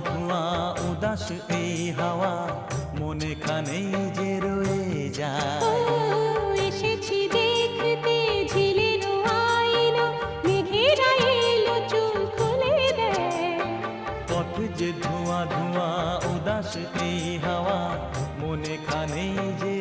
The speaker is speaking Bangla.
ধোঁয়া উদাস এই হাওয়া মনে খানেই যে রয়ে যায়। এসেছি দেখতে ঝিলের আইলো, মেঘেরা এলো চুল খুলে দেয়। পথ যে ধোঁয়া ধোঁয়া উদাস এই হাওয়া মনে খানেই যে